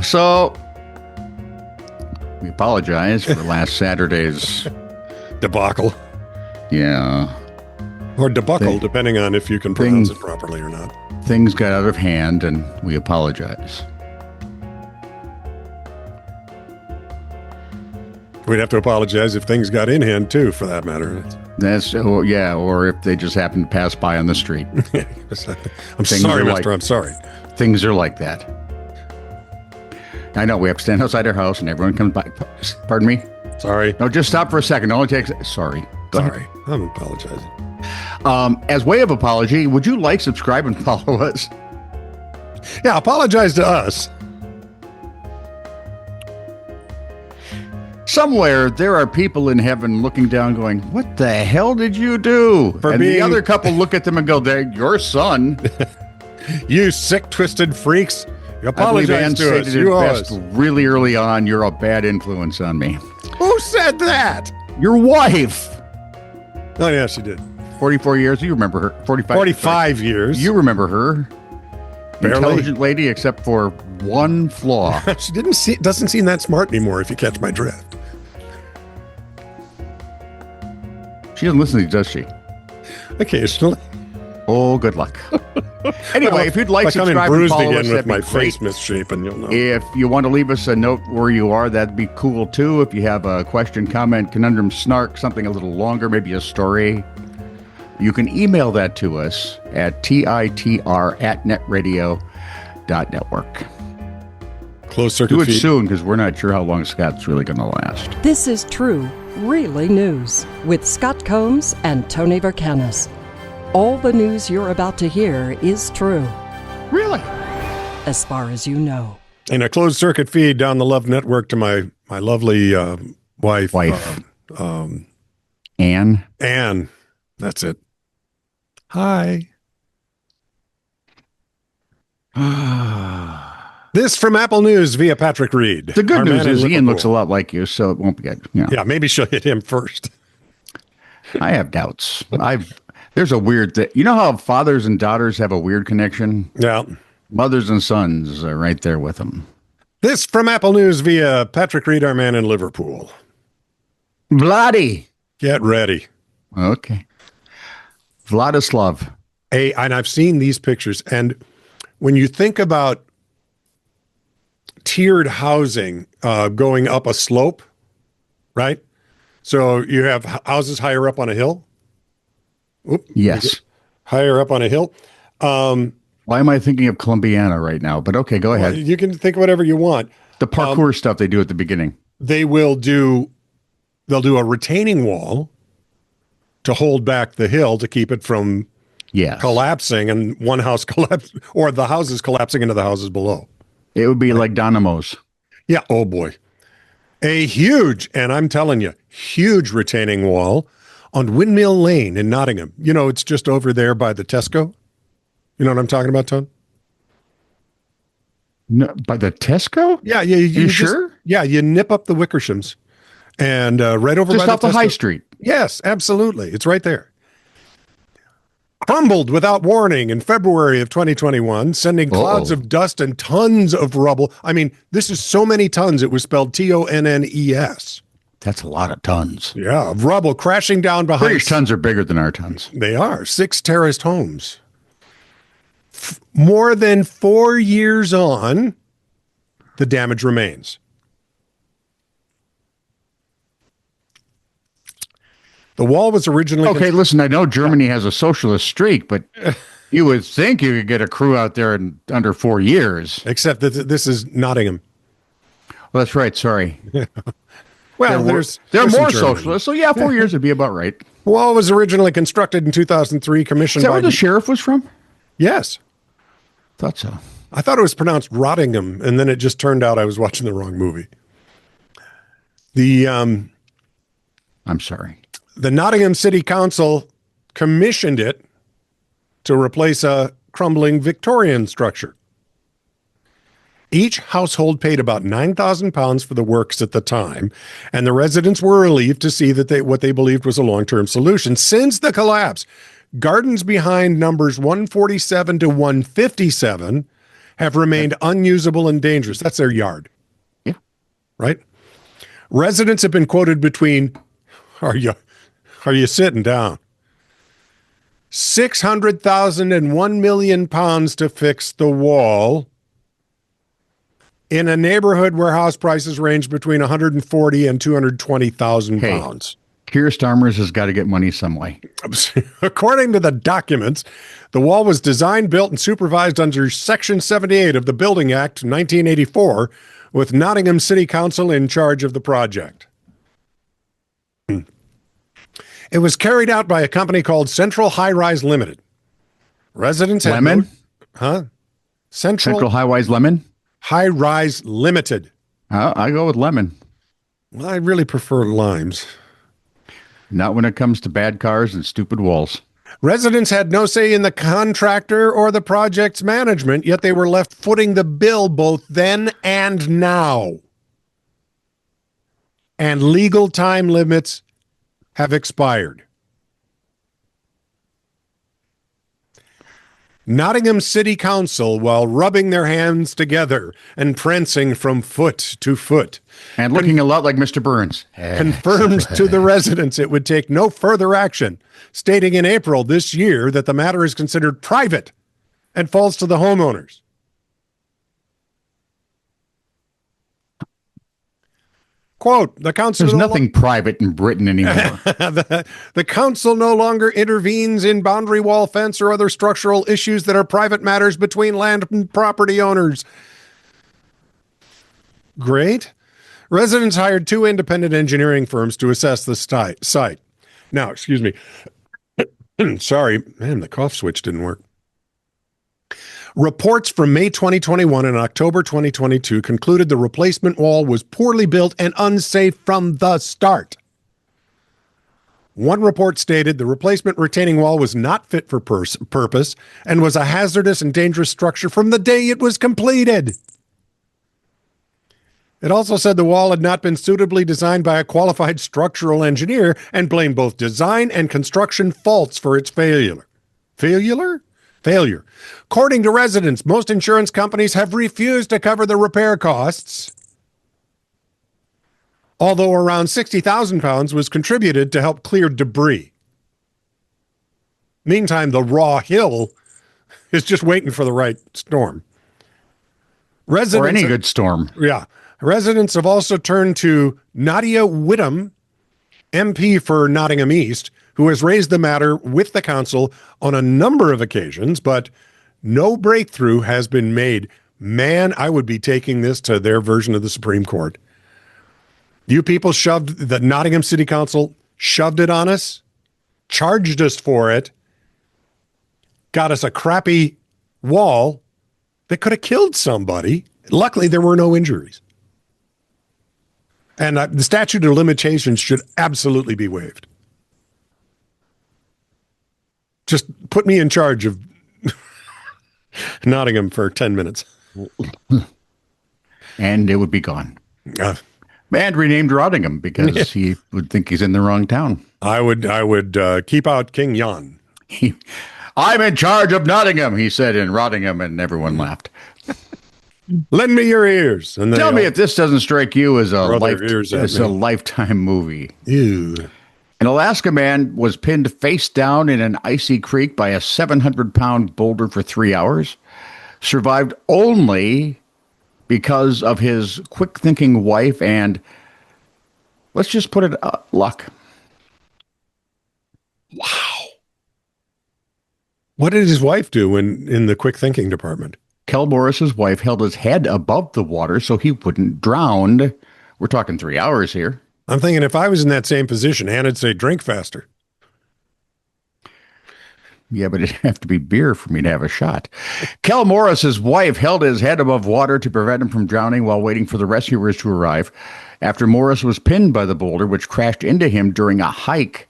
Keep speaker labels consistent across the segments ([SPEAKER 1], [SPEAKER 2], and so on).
[SPEAKER 1] So, we apologize for last Saturday's
[SPEAKER 2] debacle.
[SPEAKER 1] Yeah.
[SPEAKER 2] Or debuckle, depending on if you can pronounce it properly or not.
[SPEAKER 1] Things got out of hand, and we apologize.
[SPEAKER 2] We'd have to apologize if things got in hand, too, for that matter.
[SPEAKER 1] Or if they just happened to pass by on the street.
[SPEAKER 2] I'm sorry, mister, I'm sorry.
[SPEAKER 1] Things are like that. I know, we have to stand outside our house, and everyone comes by. Pardon me?
[SPEAKER 2] Sorry.
[SPEAKER 1] No, just stop for a second. It only takes... Sorry.
[SPEAKER 2] Sorry. I'm apologizing.
[SPEAKER 1] As way of apology, would you like, subscribe, and follow us?
[SPEAKER 2] Yeah, apologize to us.
[SPEAKER 1] Somewhere there are people in heaven looking down going, what the hell did you do? The other couple look at them and go, they're your son.
[SPEAKER 2] You sick, twisted freaks. You apologize to us. You owe us.
[SPEAKER 1] Really early on, you're a bad influence on me.
[SPEAKER 2] Who said that?
[SPEAKER 1] Your wife.
[SPEAKER 2] Oh, yeah, she did.
[SPEAKER 1] 44 years. You remember her.
[SPEAKER 2] 45 years.
[SPEAKER 1] You remember her.
[SPEAKER 2] Barely.
[SPEAKER 1] Intelligent lady, except for one flaw.
[SPEAKER 2] She doesn't seem that smart anymore, if you catch my drift.
[SPEAKER 1] She doesn't listen to you, does she?
[SPEAKER 2] Occasionally.
[SPEAKER 1] Oh, good luck. Anyway, if you'd like to subscribe and follow us,
[SPEAKER 2] with my face misshapen, you'll know.
[SPEAKER 1] If you want to leave us a note where you are, that'd be cool too. If you have a question, comment, conundrum, snark, something a little longer, maybe a story, you can email that to us at titr@netradio.network.
[SPEAKER 2] Closed circuit
[SPEAKER 1] Do it
[SPEAKER 2] feed.
[SPEAKER 1] soon, because we're not sure how long Scott's really going to last.
[SPEAKER 3] This is True, Really News with Scott Combs and Tony Vercanis. All the news you're about to hear is true.
[SPEAKER 1] Really?
[SPEAKER 3] As far as you know.
[SPEAKER 2] And a closed circuit feed down the Love Network to my lovely wife.
[SPEAKER 1] Anne.
[SPEAKER 2] Anne. That's it. Hi. This from Apple News via Patrick Reed.
[SPEAKER 1] The good news is Ian looks a lot like you, so it won't be good. You know.
[SPEAKER 2] Yeah, maybe she'll hit him first.
[SPEAKER 1] I have doubts. There's a weird thing. You know how fathers and daughters have a weird connection?
[SPEAKER 2] Yeah.
[SPEAKER 1] Mothers and sons are right there with them.
[SPEAKER 2] This from Apple News via Patrick Reed, our man in Liverpool.
[SPEAKER 1] Vladdy.
[SPEAKER 2] Get ready.
[SPEAKER 1] Okay. Vladislav.
[SPEAKER 2] And I've seen these pictures, and when you think about tiered housing going up a slope, right? So you have houses higher up on a hill.
[SPEAKER 1] Yes.
[SPEAKER 2] Higher up on a hill.
[SPEAKER 1] Why am I thinking of Columbiana right now? But okay, go ahead.
[SPEAKER 2] You can think whatever you want.
[SPEAKER 1] The parkour stuff they do at the beginning.
[SPEAKER 2] They'll do a retaining wall to hold back the hill to keep it from collapsing and one house collapse or the houses collapsing into the houses below.
[SPEAKER 1] It would be like Dynamos.
[SPEAKER 2] Yeah. Oh boy. A huge, and I'm telling you, huge retaining wall on Windmill Lane in Nottingham. You know, it's just over there by the Tesco. You know what I'm talking about, Tone?
[SPEAKER 1] No, by the Tesco?
[SPEAKER 2] Yeah.
[SPEAKER 1] You sure?
[SPEAKER 2] Yeah. You nip up the Wickershams and right over
[SPEAKER 1] just
[SPEAKER 2] by
[SPEAKER 1] off the High Street.
[SPEAKER 2] Yes, absolutely. It's right there. Crumbled without warning in February of 2021, sending clouds of dust and tons of rubble. I mean, this is so many tons, it was spelled Tonnes.
[SPEAKER 1] That's a lot of tons.
[SPEAKER 2] Yeah, of rubble crashing down behind.
[SPEAKER 1] British tons are bigger than our tons.
[SPEAKER 2] They are. 6 terraced homes. More than 4 years on, the damage remains. The wall was originally...
[SPEAKER 1] Okay, listen, I know Germany has a socialist streak, but you would think you could get a crew out there in under 4 years.
[SPEAKER 2] Except that this is Nottingham.
[SPEAKER 1] Well, that's right, sorry.
[SPEAKER 2] Well, there
[SPEAKER 1] are more socialists, so yeah, 4 years would be about right.
[SPEAKER 2] The wall was originally constructed in 2003, commissioned by...
[SPEAKER 1] Is that where the sheriff was from?
[SPEAKER 2] Yes.
[SPEAKER 1] Thought so.
[SPEAKER 2] I thought it was pronounced Rottingham, and then it just turned out I was watching the wrong movie. I'm
[SPEAKER 1] sorry.
[SPEAKER 2] The Nottingham City Council commissioned it to replace a crumbling Victorian structure. Each household paid about £9,000 for the works at the time, and the residents were relieved to see that what they believed was a long-term solution. Since the collapse, gardens behind numbers 147 to 157 have remained unusable and dangerous. That's their yard.
[SPEAKER 1] Yeah.
[SPEAKER 2] Right? Residents have been quoted between, are you sitting down? 600,000 and 1 million pounds to fix the wall in a neighborhood where house prices range between 140 and 220,000 pounds.
[SPEAKER 1] Keir Starmer's has got to get money some way.
[SPEAKER 2] According to the documents, the wall was designed, built, and supervised under Section 78 of the Building Act 1984, with Nottingham City Council in charge of the project. It was carried out by a company called Central High Rise Limited. Residents had
[SPEAKER 1] Lemon?
[SPEAKER 2] Central
[SPEAKER 1] High Rise Lemon?
[SPEAKER 2] High Rise Limited.
[SPEAKER 1] I go with lemon.
[SPEAKER 2] Well, I really prefer limes.
[SPEAKER 1] Not when it comes to bad cars and stupid walls.
[SPEAKER 2] Residents had no say in the contractor or the project's management, yet they were left footing the bill both then and now. And legal time limits have expired. Nottingham City Council, while rubbing their hands together and prancing from foot to foot,
[SPEAKER 1] and looking a lot like Mr. Burns,
[SPEAKER 2] confirmed to the residents it would take no further action, stating in April this year that the matter is considered private and falls to the homeowners. Quote, the council...
[SPEAKER 1] There's nothing private in Britain anymore.
[SPEAKER 2] The council no longer intervenes in boundary wall, fence, or other structural issues that are private matters between land and property owners. Great. Residents hired 2 independent engineering firms to assess the site. Now, excuse me. Sorry, man, the cough switch didn't work. Reports from May 2021 and October 2022 concluded the replacement wall was poorly built and unsafe from the start. One report stated the replacement retaining wall was not fit for purpose and was a hazardous and dangerous structure from the day it was completed. It also said the wall had not been suitably designed by a qualified structural engineer and blamed both design and construction faults for its failure. Failure. According to residents, most insurance companies have refused to cover the repair costs, although around 60,000 pounds was contributed to help clear debris. Meantime, the raw hill is just waiting for the right storm.
[SPEAKER 1] Or any good storm.
[SPEAKER 2] Yeah. Residents have also turned to Nadia Whittam, MP for Nottingham East, who has raised the matter with the council on a number of occasions, but no breakthrough has been made. Man, I would be taking this to their version of the Supreme Court. You people the Nottingham City Council shoved it on us, charged us for it, got us a crappy wall that could have killed somebody. Luckily, there were no injuries. And the statute of limitations should absolutely be waived. Just put me in charge of Nottingham for 10 minutes.
[SPEAKER 1] And it would be gone. And renamed Rottingham because he would think he's in the wrong town.
[SPEAKER 2] I would keep out King Jan.
[SPEAKER 1] I'm in charge of Nottingham, he said in Rottingham, and everyone laughed.
[SPEAKER 2] Lend me your ears. And
[SPEAKER 1] tell me if this doesn't strike you as a lifetime movie.
[SPEAKER 2] Ew.
[SPEAKER 1] An Alaska man was pinned face down in an icy creek by a 700-pound boulder for 3 hours. Survived only because of his quick-thinking wife and, let's just put it, luck.
[SPEAKER 2] Wow. What did his wife do in the quick-thinking department?
[SPEAKER 1] Kel Morris's wife held his head above the water so he wouldn't drown. We're talking 3 hours here.
[SPEAKER 2] I'm thinking if I was in that same position, Hannah'd say, drink faster.
[SPEAKER 1] Yeah, but it'd have to be beer for me to have a shot. Kel Morris's wife held his head above water to prevent him from drowning while waiting for the rescuers to arrive. After Morris was pinned by the boulder, which crashed into him during a hike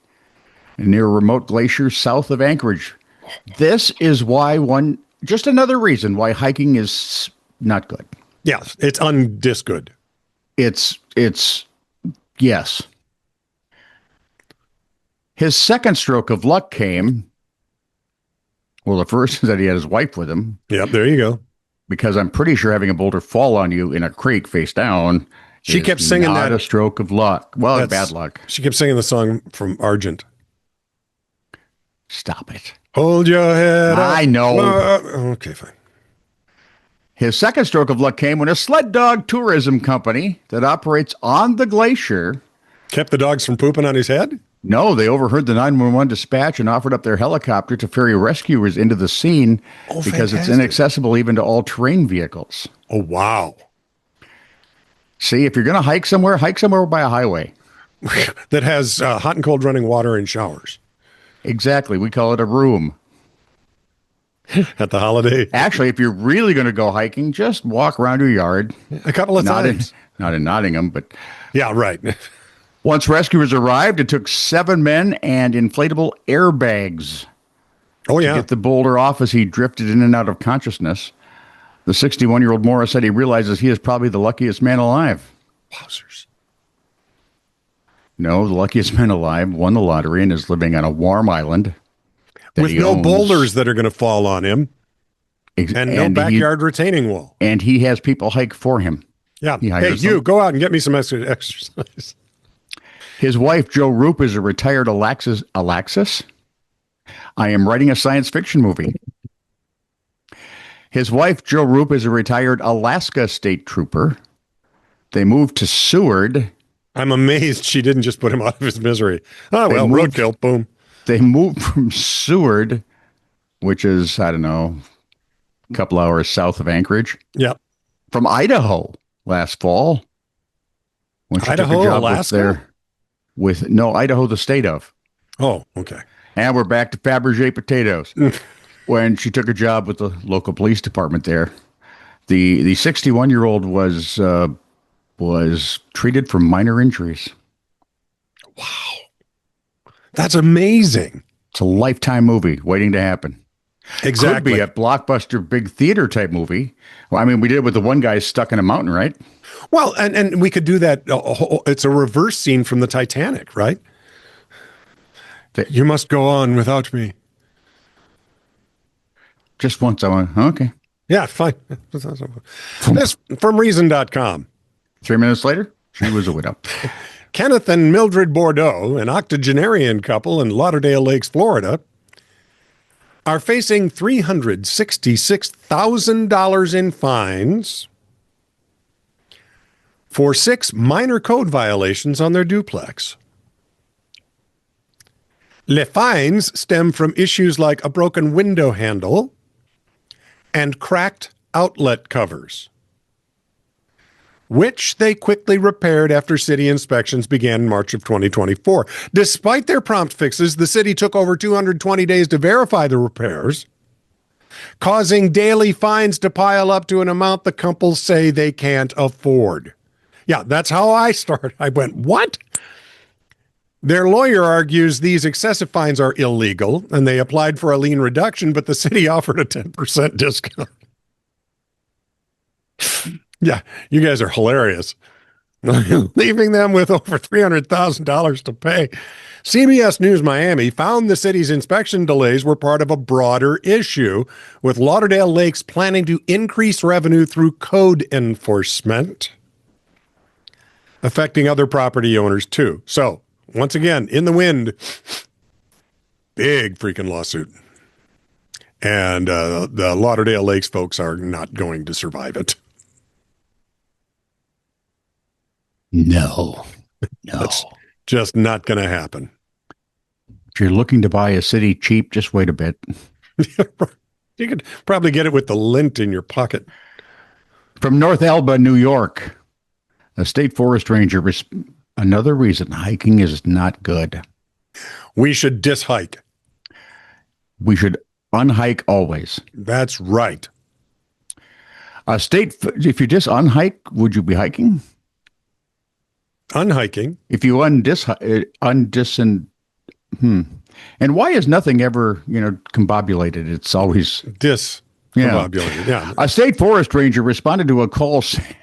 [SPEAKER 1] near a remote glacier south of Anchorage. This is why just another reason why hiking is not good.
[SPEAKER 2] Yes, it's undis good.
[SPEAKER 1] Yes. His second stroke of luck came. Well, the first is that he had his wife with him.
[SPEAKER 2] Yep, there you go.
[SPEAKER 1] because I'm pretty sure having a boulder fall on you in a creek face down.
[SPEAKER 2] She kept singing
[SPEAKER 1] not a stroke of luck. Well, bad luck.
[SPEAKER 2] She kept singing the song from Argent.
[SPEAKER 1] Stop it.
[SPEAKER 2] Hold your head up.
[SPEAKER 1] I know.
[SPEAKER 2] Okay, fine.
[SPEAKER 1] His second stroke of luck came when a sled dog tourism company that operates on the glacier
[SPEAKER 2] kept the dogs from pooping on his head?
[SPEAKER 1] No, they overheard the 911 dispatch and offered up their helicopter to ferry rescuers into the scene because it's inaccessible even to all-terrain vehicles.
[SPEAKER 2] Oh, wow.
[SPEAKER 1] See, if you're going to hike somewhere by a highway.
[SPEAKER 2] that has hot and cold running water and showers.
[SPEAKER 1] Exactly. We call it a room.
[SPEAKER 2] At the Holiday.
[SPEAKER 1] Actually, if you're really going to go hiking, just walk around your yard.
[SPEAKER 2] A couple of times.
[SPEAKER 1] Not in Nottingham, but...
[SPEAKER 2] Yeah, right.
[SPEAKER 1] Once rescuers arrived, it took 7 men and inflatable airbags to get the boulder off as he drifted in and out of consciousness. The 61-year-old Morris said he realizes he is probably the luckiest man alive.
[SPEAKER 2] Wowzers.
[SPEAKER 1] No, the luckiest man alive won the lottery and is living on a warm island.
[SPEAKER 2] With no boulders that are going to fall on him. And no backyard retaining wall.
[SPEAKER 1] And he has people hike for him.
[SPEAKER 2] Yeah. Hey, you, go out and get me some exercise.
[SPEAKER 1] His wife, Jo Roop, is a retired Alexis? I am writing a science fiction movie. His wife, Jo Roop, is a retired Alaska state trooper. They moved to Seward.
[SPEAKER 2] I'm amazed she didn't just put him out of his misery. Oh, well, roadkill, boom.
[SPEAKER 1] They moved from Seward, which is, I don't know, a couple hours south of Anchorage.
[SPEAKER 2] Yep.
[SPEAKER 1] From Idaho last fall. When she
[SPEAKER 2] Idaho,
[SPEAKER 1] took a job
[SPEAKER 2] Alaska?
[SPEAKER 1] Idaho, the state of.
[SPEAKER 2] Oh, okay.
[SPEAKER 1] And we're back to Fabergé potatoes. When she took a job with the local police department there. The 61-year-old was treated for minor injuries.
[SPEAKER 2] Wow. That's amazing.
[SPEAKER 1] It's a Lifetime movie waiting to happen.
[SPEAKER 2] Exactly.
[SPEAKER 1] Could be a blockbuster big theater type movie. Well, I mean, we did it with the one guy stuck in a mountain, right?
[SPEAKER 2] Well, and we could do that. It's a reverse scene from the Titanic, right? You must go on without me.
[SPEAKER 1] Just once I went, okay.
[SPEAKER 2] Yeah, fine. This from Reason.com.
[SPEAKER 1] 3 minutes later, she was a widow.
[SPEAKER 2] Kenneth and Mildred Bordeaux, an octogenarian couple in Lauderdale Lakes, Florida, are facing $366,000 in fines for 6 minor code violations on their duplex. The fines stem from issues like a broken window handle and cracked outlet covers, which they quickly repaired after city inspections began in March of 2024. Despite their prompt fixes, the city took over 220 days to verify the repairs, causing daily fines to pile up to an amount the couples say they can't afford. Yeah, that's how I started. I went, what? Their lawyer argues these excessive fines are illegal, and they applied for a lien reduction, but the city offered a 10% discount. Yeah, you guys are hilarious. Leaving them with over $300,000 to pay. CBS News Miami found the city's inspection delays were part of a broader issue, with Lauderdale Lakes planning to increase revenue through code enforcement, affecting other property owners too. So, once again, in the wind, big freaking lawsuit. And the Lauderdale Lakes folks are not going to survive it.
[SPEAKER 1] No.
[SPEAKER 2] It's just not going to happen.
[SPEAKER 1] If you're looking to buy a city cheap, just wait a bit.
[SPEAKER 2] You could probably get it with the lint in your pocket.
[SPEAKER 1] From North Elba, New York, a state forest ranger. Another reason hiking is not good.
[SPEAKER 2] We should dishike.
[SPEAKER 1] We should unhike always.
[SPEAKER 2] That's right.
[SPEAKER 1] If you just unhike, would you be hiking?
[SPEAKER 2] Unhiking.
[SPEAKER 1] If you and why is nothing ever, combobulated? It's always
[SPEAKER 2] discombobulated. Yeah.
[SPEAKER 1] A state forest ranger responded to a call, kind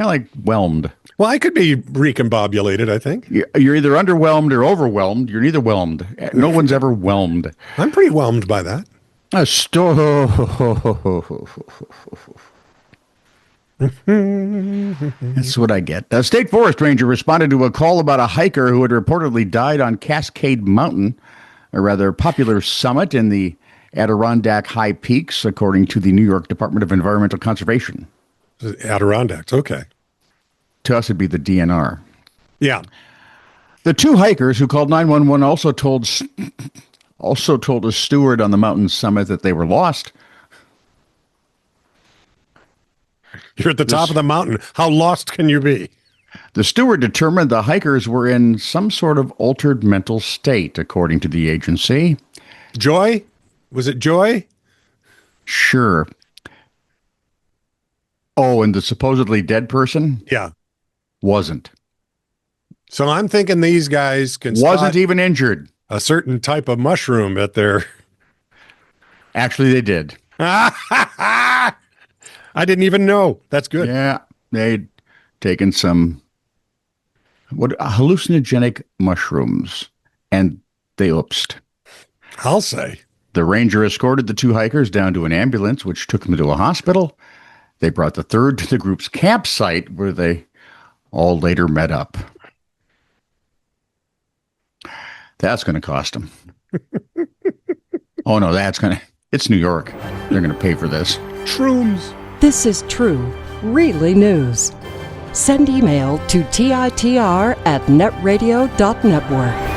[SPEAKER 1] of like whelmed.
[SPEAKER 2] Well, I could be recombobulated, I think.
[SPEAKER 1] You're either underwhelmed or overwhelmed. You're neither whelmed. No one's ever whelmed.
[SPEAKER 2] I'm pretty whelmed by that.
[SPEAKER 1] A store. That's what I get. A state forest ranger responded to a call about a hiker who had reportedly died on Cascade Mountain, a rather popular summit in the Adirondack High Peaks, according to the New York Department of Environmental Conservation.
[SPEAKER 2] Adirondacks, okay.
[SPEAKER 1] To us, it'd be the DNR.
[SPEAKER 2] Yeah.
[SPEAKER 1] The two hikers who called 911 also told a steward on the mountain summit that they were lost.
[SPEAKER 2] You're at the top of the mountain. How lost can you be?
[SPEAKER 1] The steward determined the hikers were in some sort of altered mental state, according to the agency.
[SPEAKER 2] Joy? Was it joy?
[SPEAKER 1] Sure. Oh, and the supposedly dead person?
[SPEAKER 2] Yeah.
[SPEAKER 1] Wasn't.
[SPEAKER 2] So I'm thinking these guys can
[SPEAKER 1] wasn't even injured.
[SPEAKER 2] A certain type of mushroom at their...
[SPEAKER 1] Actually, they did.
[SPEAKER 2] I didn't even know. That's good.
[SPEAKER 1] Yeah. They'd taken some hallucinogenic mushrooms, and they oopsed.
[SPEAKER 2] I'll say.
[SPEAKER 1] The ranger escorted the two hikers down to an ambulance, which took them to a hospital. They brought the third to the group's campsite, where they all later met up. That's going to cost them. Oh, no, it's New York. They're going to pay for this.
[SPEAKER 2] Shrooms.
[SPEAKER 3] This is true, really news. Send email to TITR@netradio.network.